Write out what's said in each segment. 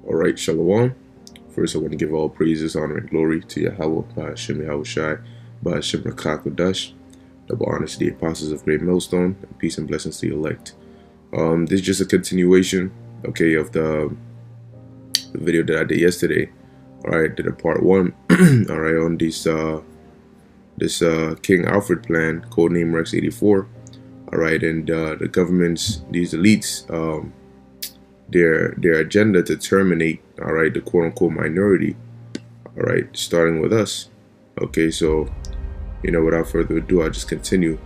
Alright, Shalom. First, I want to give all praises, honor, and glory to Yahweh, Ba'ashem Yahushai, Ba'ashem Rakakodash, double honors to the apostles of Great Millstone, and peace and blessings to the elect. This is just a continuation, okay, of the video that I did yesterday. Alright, did a part 1, alright, on this King Alfred plan, codename Rex 84. Alright, and the government's, these elites, their agenda to terminate, all right, the quote-unquote minority, all right, starting with us. Okay, so, without further ado, I'll just continue.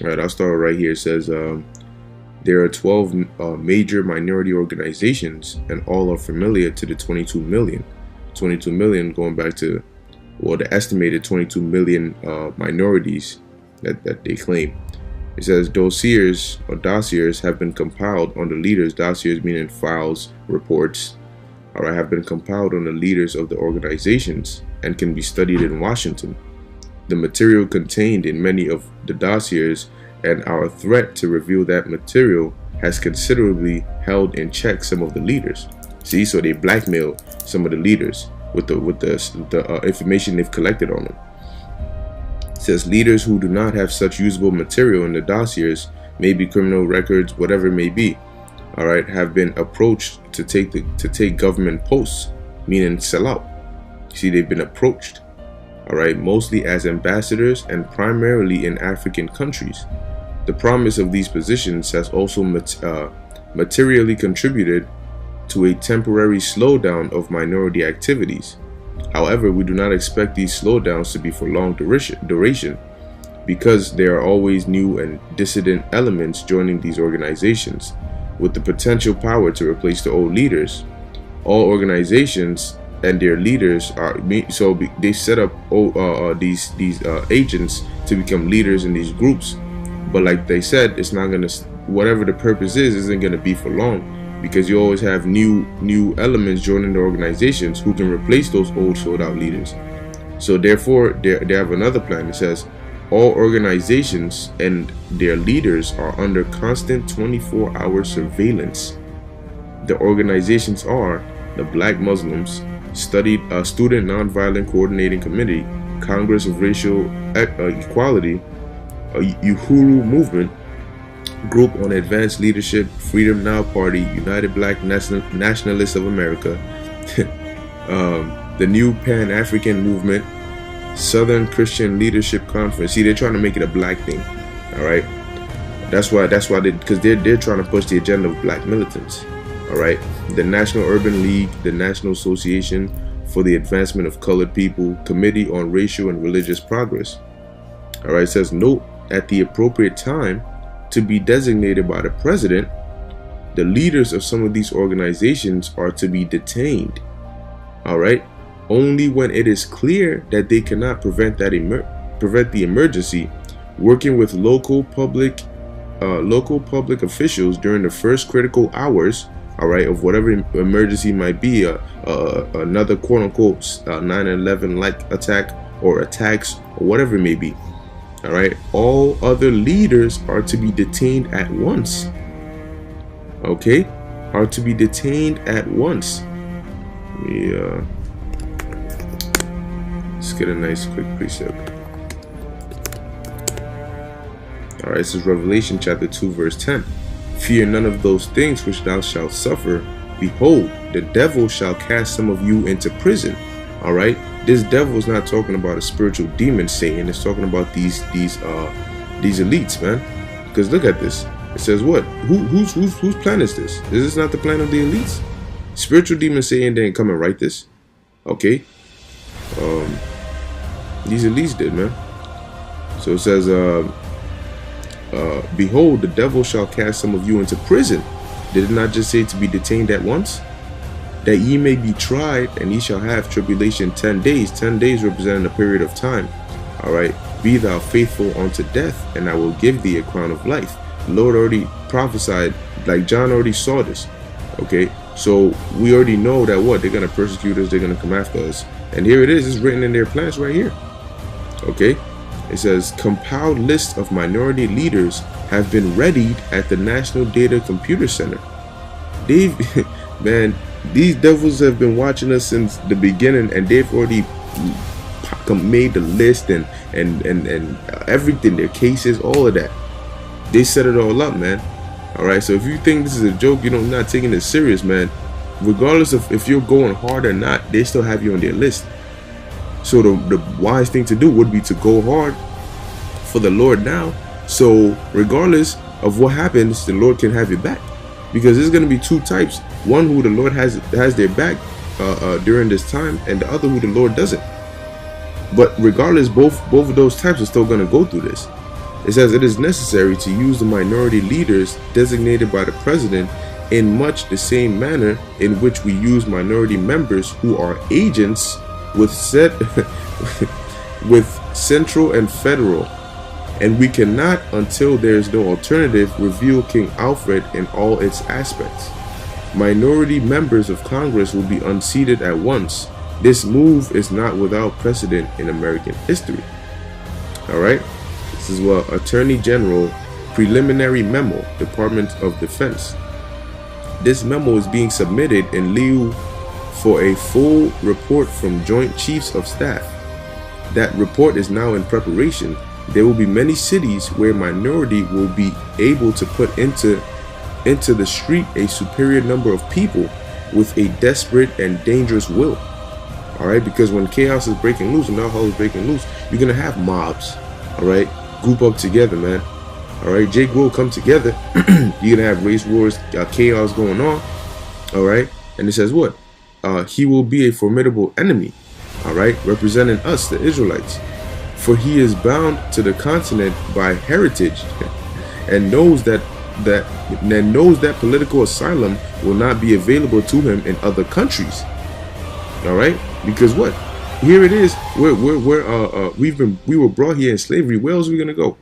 All right, I'll start right here. It says there are 12 major minority organizations, and all are familiar to the 22 million. 22 million going back to, well, the estimated 22 million minorities that they claim. It says dossiers have been compiled on the leaders, dossiers meaning files, reports, all right, have been compiled on the leaders of the organizations and can be studied in Washington. The material contained in many of the dossiers and our threat to reveal that material has considerably held in check some of the leaders. See, so they blackmail some of the leaders with the information they've collected on them. Says leaders who do not have such usable material in the dossiers, maybe criminal records, whatever it may be, all right, have been approached to take government posts, meaning sell out. See, they've been approached, all right, mostly as ambassadors and primarily in African countries. The promise of these positions has also materially contributed to a temporary slowdown of minority activities. However, we do not expect these slowdowns to be for long duration because there are always new and dissident elements joining these organizations with the potential power to replace the old leaders. All organizations and their leaders are so they set up these agents to become leaders in these groups, but like they said, it's not gonna, whatever the purpose is, isn't gonna be for long, because you always have new elements joining the organizations who can replace those old sold out leaders. So therefore they have another plan. It says all organizations and their leaders are under constant 24-hour surveillance. The organizations are the Black Muslims, Student Nonviolent Coordinating Committee, Congress of Racial Equality, Uhuru Movement, Group on Advanced Leadership, Freedom Now Party, United Black Nationalists of America, the New Pan-African Movement, Southern Christian Leadership Conference. See, they're trying to make it a black thing, all right? That's why because they're trying to push the agenda of black militants, all right? The National Urban League, the National Association for the Advancement of Colored People, Committee on Racial and Religious Progress, all right? It says, note, at the appropriate time, to be designated by the president, the leaders of some of these organizations are to be detained, all right, only when it is clear that they cannot prevent the emergency, working with local public officials during the first critical hours, all right, of whatever emergency might be, another quote-unquote 9/11 like attack or attacks or whatever it may be. All right, all other leaders are to be detained at once. Okay, are to be detained at once. Let's get a nice quick precept. All right, this is Revelation chapter 2 verse 10. Fear none of those things which thou shalt suffer. Behold, the devil shall cast some of you into prison. All right, this devil is not talking about a spiritual demon, Satan. It's talking about these elites, man. Because look at this. It says what? Whose plan is this? Is this not the plan of the elites? Spiritual demon Satan didn't come and write this. Okay. These elites did, man. So it says, behold, the devil shall cast some of you into prison. Did it not just say to be detained at once? That ye may be tried, and ye shall have tribulation 10 days. 10 days representing a period of time. All right. Be thou faithful unto death, and I will give thee a crown of life. The Lord already prophesied, like John already saw this. Okay. So we already know that what? They're going to persecute us. They're going to come after us. And here it is. It's written in their plans right here. Okay. It says, compiled lists of minority leaders have been readied at the National Data Computer Center. They've, man, These devils have been watching us since the beginning, and they've already made the list and everything, their cases, all of that. They set it all up, man. All right, so if you think this is a joke, not taking it serious, man. Regardless of if you're going hard or not, they still have you on their list. So the wise thing to do would be to go hard for the Lord now. So regardless of what happens, the Lord can have your back, because there's going to be two types: one who the Lord has their back during this time, and the other who the Lord doesn't. But regardless, both of those types are still going to go through this. It says it is necessary to use the minority leaders designated by the president in much the same manner in which we use minority members who are agents with central and federal. And we cannot, until there is no alternative, reveal King Alfred in all its aspects. Minority members of Congress will be unseated at once. This move is not without precedent in American history. All right. This is what Attorney General Preliminary Memo, Department of Defense. This memo is being submitted in lieu for a full report from Joint Chiefs of Staff. That report is now in preparation. There will be many cities where minority will be able to put into the street a superior number of people with a desperate and dangerous will. All right, because when chaos is breaking loose and all hell is breaking loose, you're gonna have mobs. All right, group up together, man. All right, Jake will come together. You're gonna have race wars, chaos going on. All right, and it says what? He will be a formidable enemy. All right, representing us, the Israelites, for he is bound to the continent by heritage, and knows that political asylum will not be available to him in other countries. All right, because what? Here it is. We were brought here in slavery. Where else are we gonna go?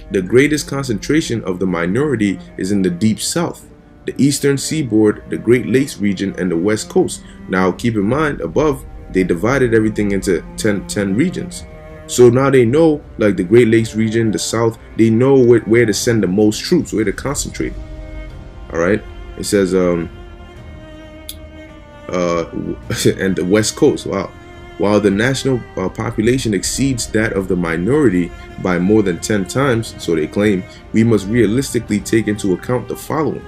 The greatest concentration of the minority is in the deep south, the eastern seaboard, the Great Lakes region, and the west coast. Now keep in mind, above they divided everything into 10 regions. So now they know, like the Great Lakes region, the south, they know where to send the most troops, where to concentrate. All right, it says and the west coast. Wow. While the national population exceeds that of the minority by more than 10 times, so they claim, we must realistically take into account the following.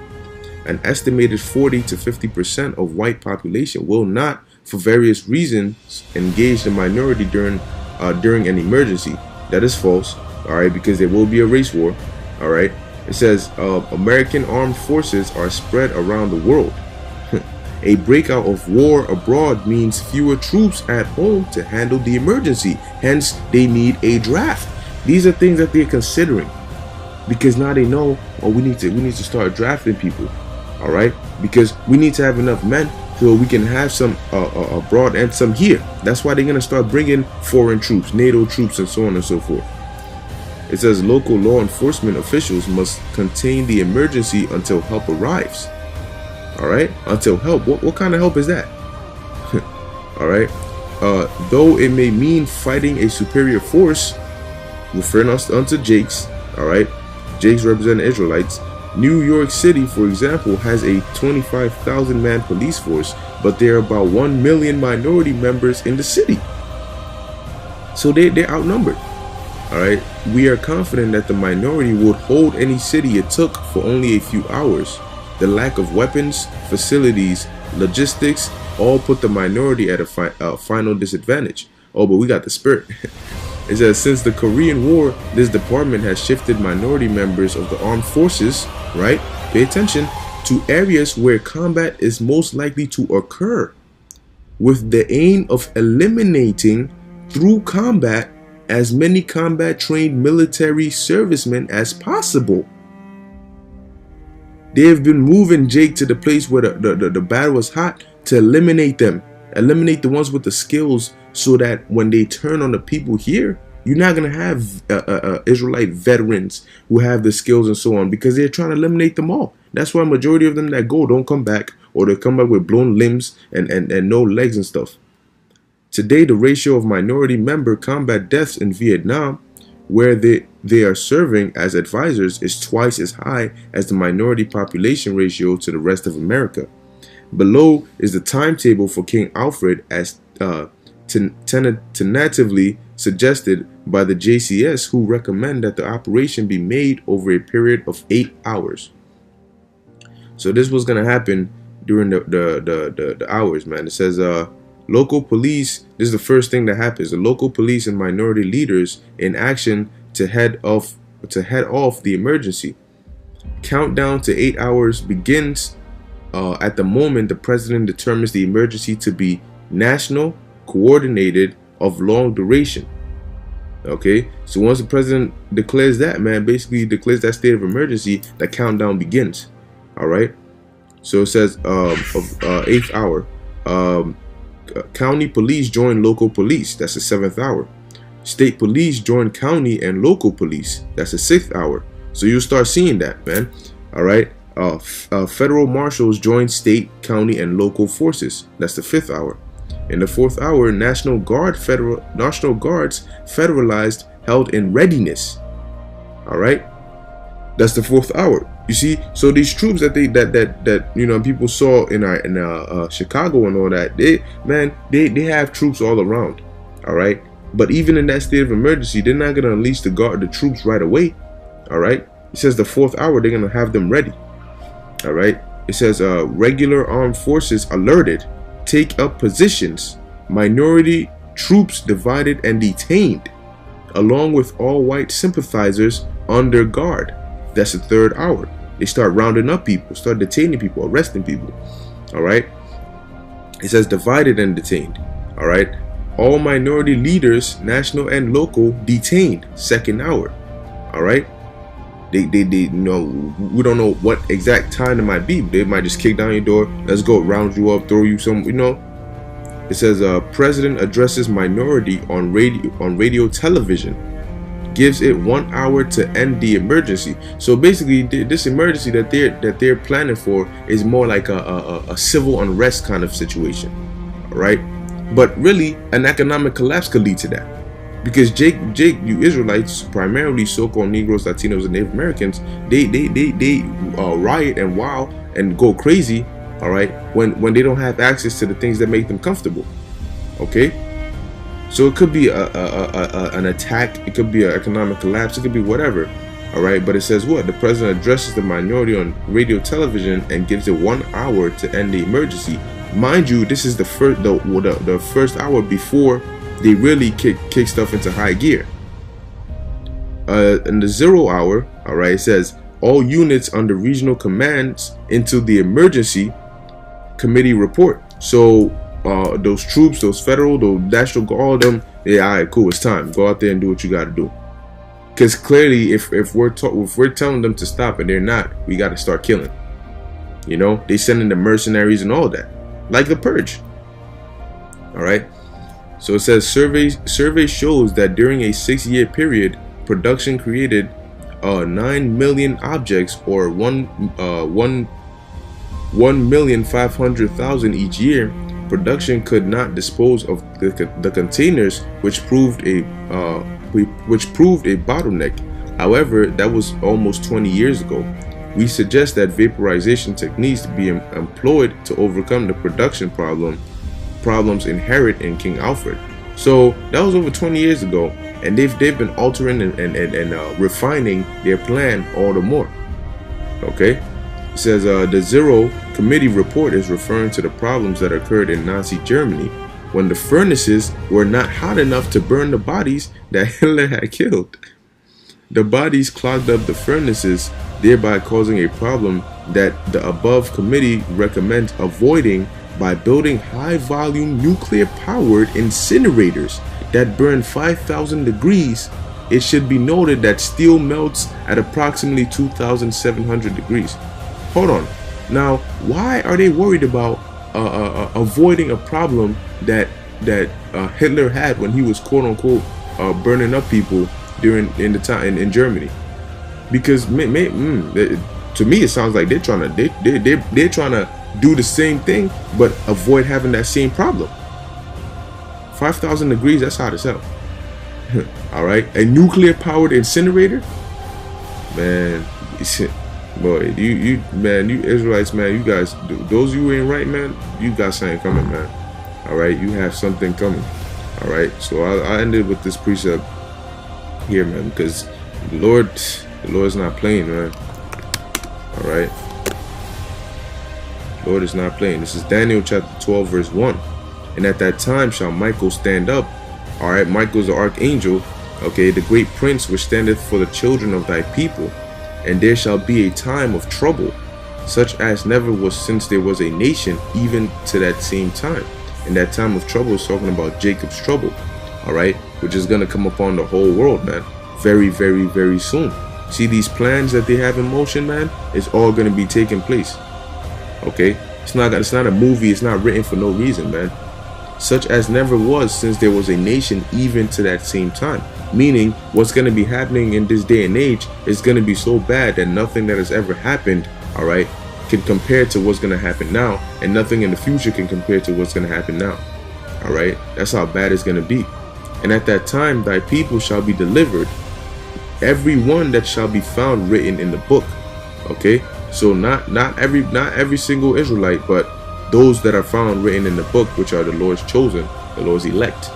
An estimated 40 to 50% of white population will not, for various reasons, engage the minority during an emergency. That is false, all right, because there will be a race war. All right, it says American armed forces are spread around the world. A breakout of war abroad means fewer troops at home to handle the emergency. Hence, they need a draft. These are things that they're considering, because now they know, oh, we need to start drafting people. All right, because we need to have enough men so we can have some abroad and some here. That's why they're gonna start bringing foreign troops, NATO troops, and so on and so forth. It says local law enforcement officials must contain the emergency until help arrives. All right, until help. What kind of help is that? All right, though it may mean fighting a superior force, referring us unto Jakes. All right, Jakes represent Israelites. New York City, for example, has a 25,000 man police force, but there are about 1 million minority members in the city, so they're outnumbered. All right, we are confident that the minority would hold any city it took for only a few hours. The lack of weapons, facilities, logistics, all put the minority at a final disadvantage. Oh, but we got the spirit. It says, since the Korean War, this department has shifted minority members of the armed forces, right? Pay attention, to areas where combat is most likely to occur, with the aim of eliminating, through combat, as many combat-trained military servicemen as possible. They have been moving Jake to the place where the battle was hot to eliminate them. Eliminate the ones with the skills, so that when they turn on the people here, you're not going to have Israelite veterans who have the skills and so on, because they're trying to eliminate them all. That's why a majority of them that go don't come back, or they come back with blown limbs and no legs and stuff. Today, the ratio of minority member combat deaths in Vietnam, where they are serving as advisors, is twice as high as the minority population ratio to the rest of America. Below is the timetable for King Alfred as tentatively suggested by the JCS, who recommend that the operation be made over a period of 8 hours. So this was going to happen during the hours, man. It says local police, this is the first thing that happens. The local police and minority leaders in action to head off the emergency. Countdown to 8 hours begins at the moment the president determines the emergency to be national, coordinated, of long duration. Okay, so once the president declares that, man, basically declares that state of emergency, the countdown begins. All right, so it says of 8th hour, county police join local police, that's the 7th hour. State police join county and local police, that's the 6th hour. So you'll start seeing that, man. All right, federal marshals join state, county, and local forces, that's the 5th hour. In the 4th hour, National Guards federalized, held in readiness. All right, that's the 4th hour. You see, so these troops that you know, people saw in Chicago and all that, they have troops all around. All right, but even in that state of emergency, they're not gonna unleash the troops right away. All right, it says the 4th hour they're gonna have them ready. All right, it says regular armed forces alerted, take up positions, minority troops divided and detained, along with all white sympathizers under guard. That's the 3rd hour. They start rounding up people, start detaining people, arresting people. All right, it says divided and detained. All right, all minority leaders, national and local, detained, 2nd hour. All right, they you know, we don't know what exact time it might be. They might just kick down your door, let's go, round you up, throw you some, you know. It says president addresses minority on radio television, gives it 1 hour to end the emergency. So basically this emergency that they're planning for is more like a civil unrest kind of situation. All right, but really an economic collapse could lead to that. Because you Israelites, primarily so-called Negroes, Latinos, and Native Americans, they riot and wow and go crazy, all right, when they don't have access to the things that make them comfortable. Okay, so it could be an attack, it could be an economic collapse, it could be whatever. All right, but it says what? The president addresses the minority on radio television and gives it 1 hour to end the emergency. Mind you, this is the first hour before they really kick stuff into high gear. In the 0 hour, all right, it says all units under regional commands into the emergency committee report. So those troops, those federal, those national guard, all of them, yeah, all right, cool, it's time. Go out there and do what you got to do. Because clearly, if we're telling them to stop and they're not, we got to start killing. You know, they send in the mercenaries and all that, like the purge. All right. So it says survey shows that during a 6-year period, production created 9 million objects, or 1,500,000 each year. Production could not dispose of the containers, which proved a bottleneck. However, that was almost 20 years ago. We suggest that vaporization techniques be employed to overcome the production problems inherent in King Alfred. So that was over 20 years ago, and they've been altering and refining their plan all the more. Okay, it says the Zero Committee report is referring to the problems that occurred in Nazi Germany when the furnaces were not hot enough to burn the bodies that Hitler had killed. The bodies clogged up the furnaces, thereby causing a problem that the above committee recommends avoiding by building high-volume nuclear-powered incinerators that burn 5,000 degrees. It should be noted that steel melts at approximately 2,700 degrees. Hold on. Now, why are they worried about avoiding a problem that Hitler had when he was quote-unquote burning up people in Germany? Because to me it sounds like they're trying to do the same thing, but avoid having that same problem. 5,000 degrees, that's hot as hell. All right, a nuclear powered incinerator, man. Boy, man, you Israelites, man, you guys, those you ain't right, man, you got something coming, man. All right, you have something coming. All right, so I ended with this precept here, man, because the Lord's not playing, man. All right, the Lord is not playing. This is Daniel chapter 12, verse 1. And at that time shall Michael stand up. All right, Michael's the archangel. Okay, the great prince which standeth for the children of thy people. And there shall be a time of trouble, such as never was since there was a nation, even to that same time. And that time of trouble is talking about Jacob's trouble, all right, which is going to come upon the whole world, man, very, very, very soon. See these plans that they have in motion, man, it's all going to be taking place, okay? It's not a movie. It's not written for no reason, man. Such as never was since there was a nation, even to that same time. Meaning, what's going to be happening in this day and age is going to be so bad that nothing that has ever happened, all right, can compare to what's going to happen now, and nothing in the future can compare to what's going to happen now. All right, that's how bad it's going to be. And at that time, thy people shall be delivered, every one that shall be found written in the book. Okay, so not every single Israelite, but those that are found written in the book, which are the Lord's chosen, the Lord's elect.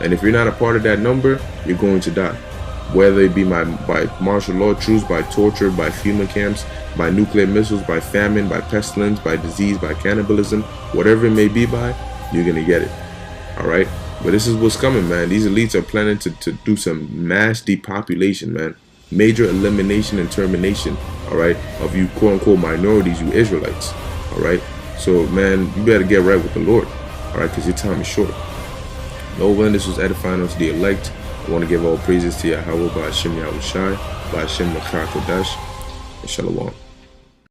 And if you're not a part of that number, you're going to die. Whether it be by martial law truce, by torture, by FEMA camps, by nuclear missiles, by famine, by pestilence, by disease, by cannibalism, whatever it may be by, you're going to get it. All right? But this is what's coming, man. These elites are planning to do some mass depopulation, man. Major elimination and termination, all right, of you quote-unquote minorities, you Israelites. All right? So, man, you better get right with the Lord, all right, because your time is short. No, when this was edifying us, the elect, I want to give all praises to Yahweh, by Hashem Yahushai, by Hashem Machar Kodash, and Shalom.